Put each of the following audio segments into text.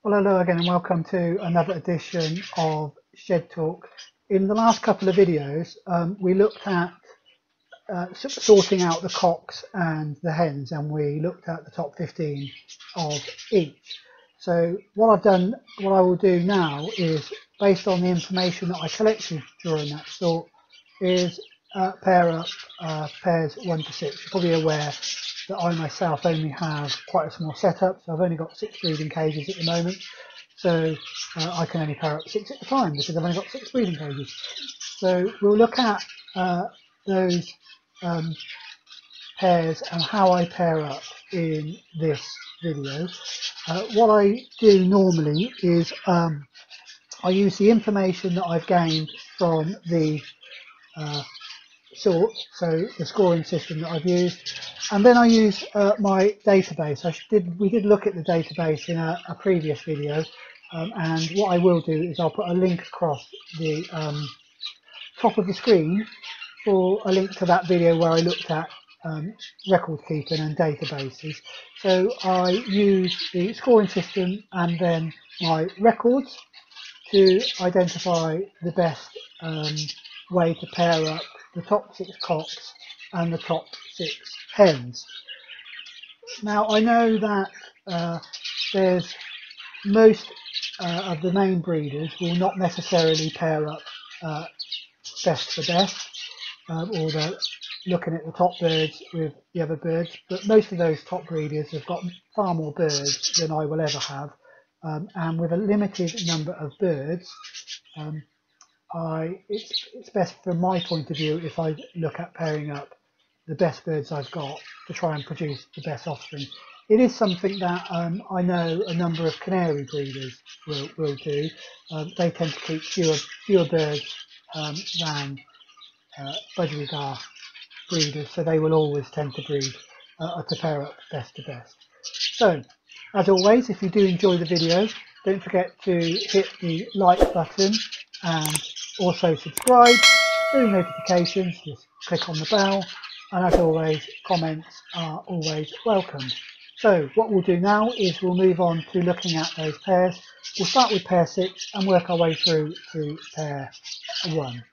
Well, hello again and welcome to another edition of Shed Talk. In the last couple of videos we looked at sorting out the cocks and the hens, and we looked at the top 15 of each. So what I will do now is, based on the information that I collected during that sort, is pair up pairs 1 to 6. You're probably aware that I myself only have quite a small setup, so I've only got 6 breeding cages at the moment, so I can only pair up 6 at a time because I've only got 6 breeding cages. So we'll look at those pairs and how I pair up in this video. What I do normally is I use the information that I've gained from the sort, so the scoring system that I've used, and then I use my database. We did look at the database in a previous video, and what I will do is I'll put a link across the top of the screen for a link to that video where I looked at record keeping and databases. So I use the scoring system and then my records to identify the best way to pair up the top 6 cocks and the top 6 hens. Now I know that there's most of the main breeders will not necessarily pair up best for best, or they're looking at the top birds with the other birds, but most of those top breeders have got far more birds than I will ever have, and with a limited number of birds, it's best from my point of view if I look at pairing up the best birds I've got to try and produce the best offspring. It is something that I know a number of canary breeders will do. They tend to keep fewer birds than budgerigar breeders, so they will always tend to breed to pair up best to best. So, as always, if you do enjoy the video, don't forget to hit the like button and also subscribe. For notifications, just click on the bell, and as always, comments are always welcome. So what we'll do now is we'll move on to looking at those pairs. We'll start with pair 6 and work our way through to pair 1.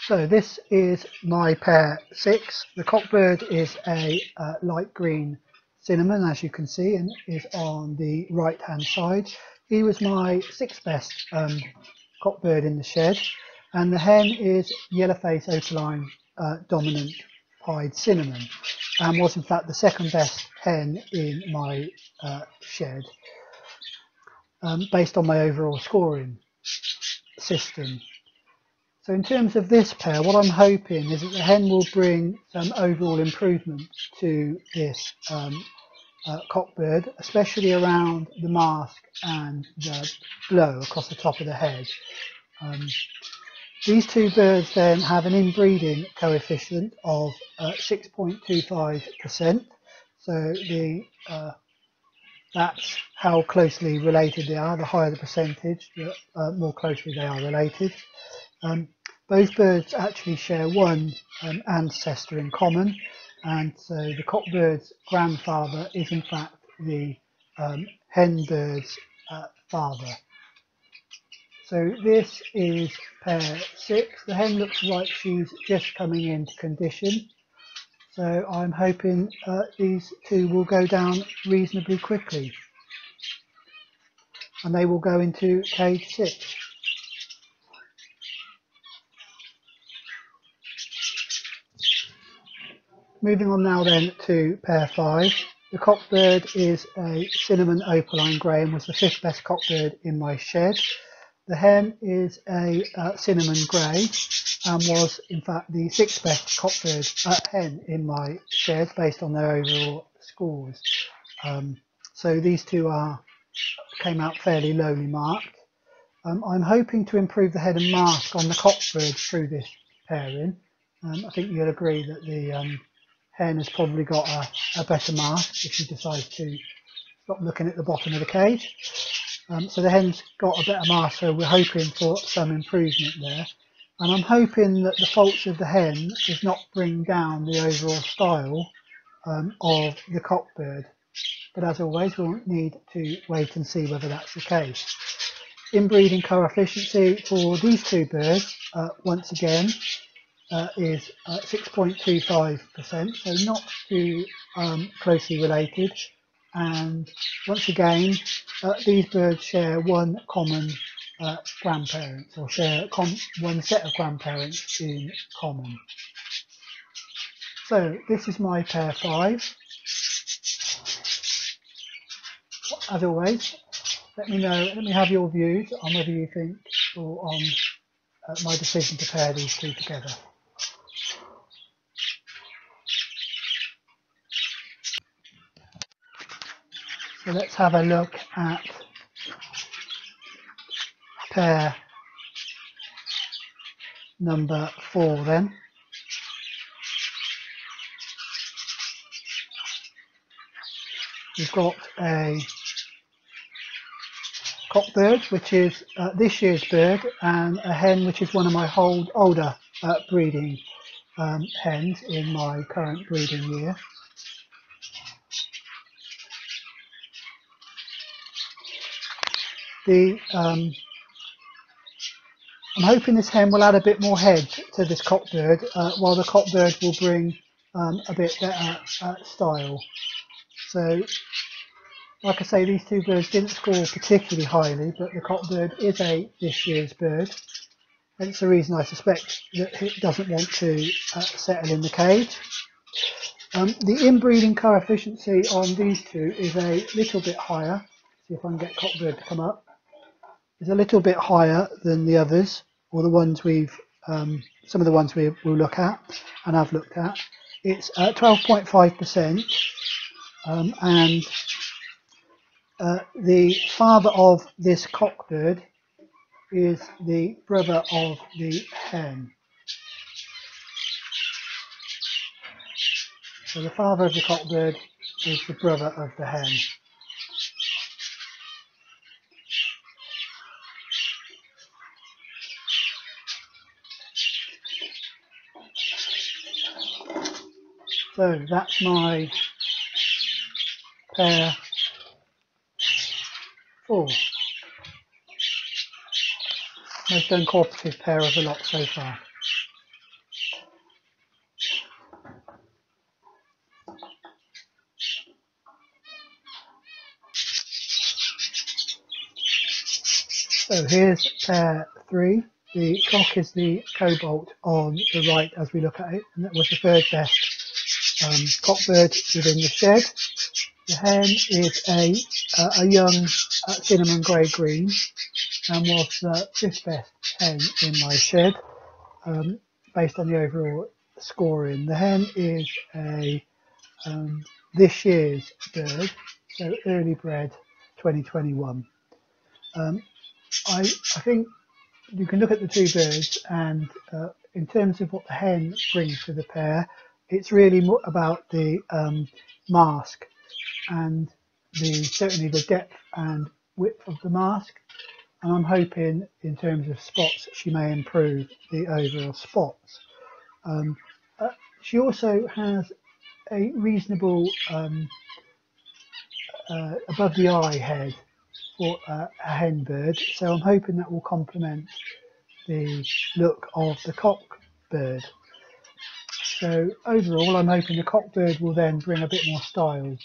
So this is my pair 6. The Cockbird is a light green cinnamon, as you can see, and is on the right hand side. He was my 6th best Cockbird in the shed, and the hen is yellow-face opaline dominant pied cinnamon, and was in fact the 2nd best hen in my shed, based on my overall scoring system. So in terms of this pair, what I'm hoping is that the hen will bring some overall improvement to this Cockbird, especially around the mask and the blow across the top of the head. These two birds then have an inbreeding coefficient of 6.25%, so that's how closely related they are. The higher the percentage, the more closely they are related. Both birds actually share one ancestor in common, and so the Cockbird's grandfather is in fact the hen bird's father. So this is pair 6. The hen looks like she's just coming into condition, so I'm hoping these two will go down reasonably quickly, and they will go into cage 6. Moving on now then to pair 5. The Cockbird is a cinnamon opaline grey and was the 5th best Cockbird in my shed. The hen is a cinnamon grey and was in fact the 6th best Cockbird hen in my shed based on their overall scores. So these two came out fairly lowly marked. I'm hoping to improve the head and mask on the Cockbird through this pairing. I think you'll agree that the hen has probably got a better mask if she decides to stop looking at the bottom of the cage. So the hen's got a better mask, so we're hoping for some improvement there. And I'm hoping that the faults of the hen does not bring down the overall style of the Cockbird. But as always, we'll need to wait and see whether that's the case. Inbreeding coefficient for these two birds, once again, is 6.25%, so not too closely related. And once again, these birds share one common grandparent, or share one set of grandparents in common. So this is my pair 5. As always, let me have your views on whether you think or on my decision to pair these two together. So let's have a look at pair number 4 then. We've got a Cockbird, which is this year's bird, and a hen, which is one of my older breeding hens in my current breeding year. I'm hoping this hen will add a bit more head to this Cockbird, while the Cockbird will bring a bit better style. So, like I say, these two birds didn't score particularly highly, but the Cockbird is this year's bird. Hence the reason I suspect that it doesn't want to settle in the cage. The inbreeding coefficient on these two is a little bit higher. See if I can get Cockbird to come up. Is a little bit higher than the others, or the ones some of the ones we'll look at and have looked at. It's 12.5%, and the father of this Cockbird is the brother of the hen. So the father of the Cockbird is the brother of the hen. So that's my pair 4. Most uncooperative pair of the lot so far. So here's pair 3. The cock is the cobalt on the right as we look at it, and that was the 3rd best Cockbird within the shed. The hen is a young cinnamon grey green and was the 5th best hen in my shed based on the overall scoring. The hen is this year's bird, so early bred 2021. I think you can look at the two birds, and in terms of what the hen brings to the pair, it's really more about the mask and certainly the depth and width of the mask. And I'm hoping in terms of spots she may improve the overall spots. She also has a reasonable above the eye head for a hen bird, so I'm hoping that will complement the look of the Cockbird. So overall, I'm hoping the Cockbird will then bring a bit more style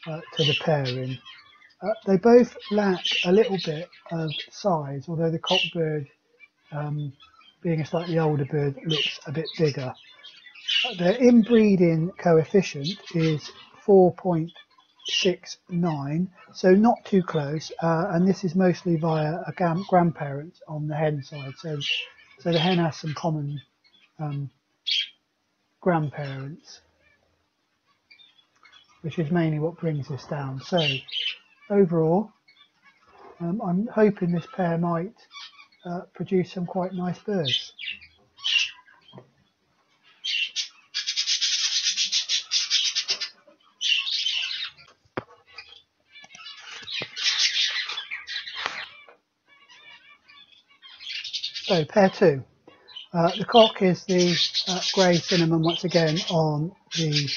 to the pairing. They both lack a little bit of size, although the Cockbird, being a slightly older bird, looks a bit bigger. Their inbreeding coefficient is 4.8%, 9, so not too close, and this is mostly via a grandparent on the hen side, so the hen has some common grandparents, which is mainly what brings this down. So overall, I'm hoping this pair might produce some quite nice birds. So pair 2. The cock is the grey cinnamon once again on the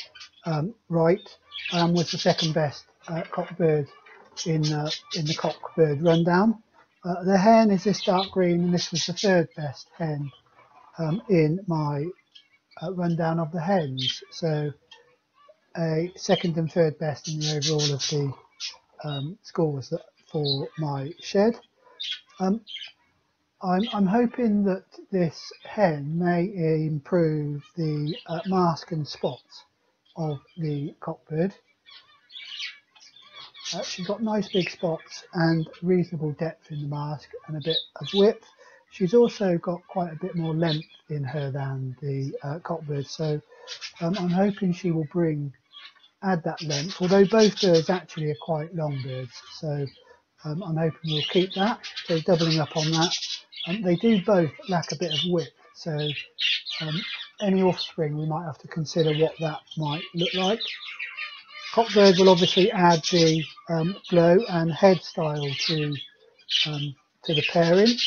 right, and was the second best cockbird in the cockbird rundown. The hen is this dark green, and this was the third best hen in my rundown of the hens. So a second and third best in the overall of the scores for my shed. I'm hoping that this hen may improve the mask and spots of the cockbird. She's got nice big spots and reasonable depth in the mask and a bit of width. She's also got quite a bit more length in her than the cockbird, so I'm hoping she will add that length, although both birds actually are quite long birds, so I'm hoping we'll keep that, so doubling up on that. They do both lack a bit of width, so any offspring we might have to consider what that might look like. Cockbird will obviously add the glow and head style to the pairing.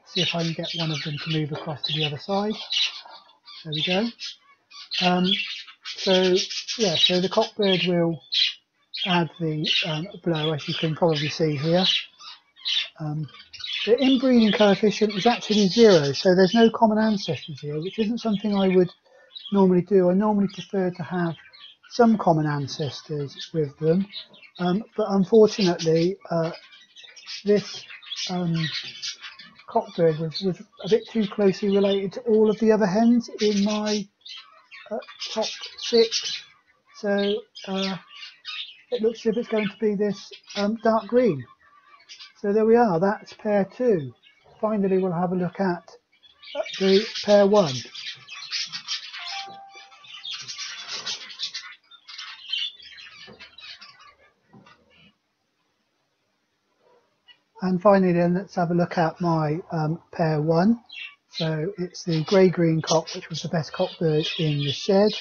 See if I can get one of them to move across to the other side. There we go. So the cockbird will add the glow, as you can probably see here. The inbreeding coefficient is actually 0, so there's no common ancestors here, which isn't something I would normally do. I normally prefer to have some common ancestors with them, but unfortunately this cockbird was a bit too closely related to all of the other hens in my top 6, so it looks as if it's going to be this dark green. So there we are, that's pair 2. Finally we'll have a look at the pair 1. And finally then let's have a look at my pair 1. So it's the grey-green cock, which was the best cockbird in the shed,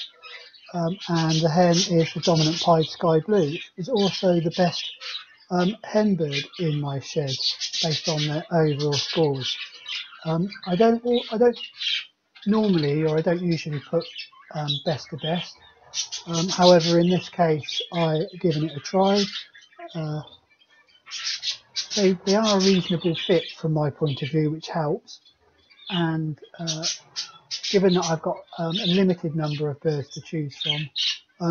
and the hen is the dominant pied sky blue, which is also the best hen bird in my shed based on their overall scores. I don't normally, or I don't usually put best to best. However, in this case, I've given it a try. They are a reasonable fit from my point of view, which helps. And given that I've got a limited number of birds to choose from,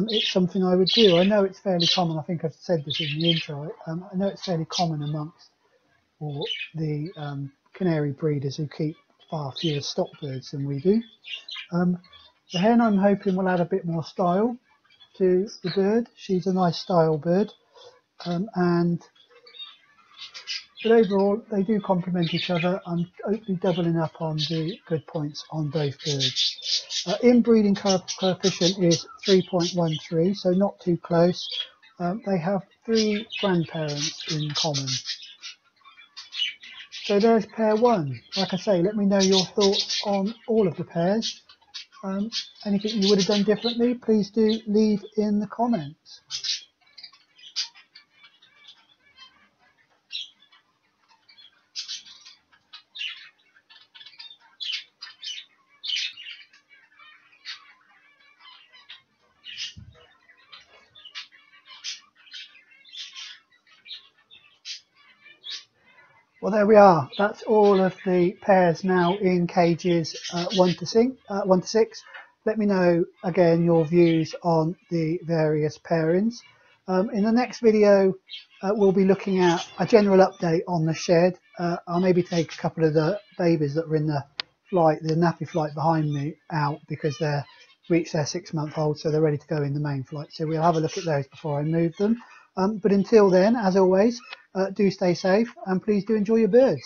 it's something I would do. I know it's fairly common. I think I've said this in the intro. I know it's fairly common amongst the canary breeders who keep far fewer stock birds than we do. The hen, I'm hoping, will add a bit more style to the bird. She's a nice style bird, but overall they do complement each other. I'm hopefully doubling up on the good points on both birds. Inbreeding coefficient is 3.13, so not too close. They have 3 grandparents in common. So there's pair 1. Like I say, let me know your thoughts on all of the pairs. Anything you would have done differently, please do leave in the comments. Well, there we are. That's all of the pairs now in cages 1 to 6. Let me know again your views on the various pairings. In the next video, we'll be looking at a general update on the shed. I'll maybe take a couple of the babies that were in the nappy flight behind me out, because they're reached their 6-month-old, so they're ready to go in the main flight. So we'll have a look at those before I move them. But until then, as always, do stay safe and please do enjoy your birds.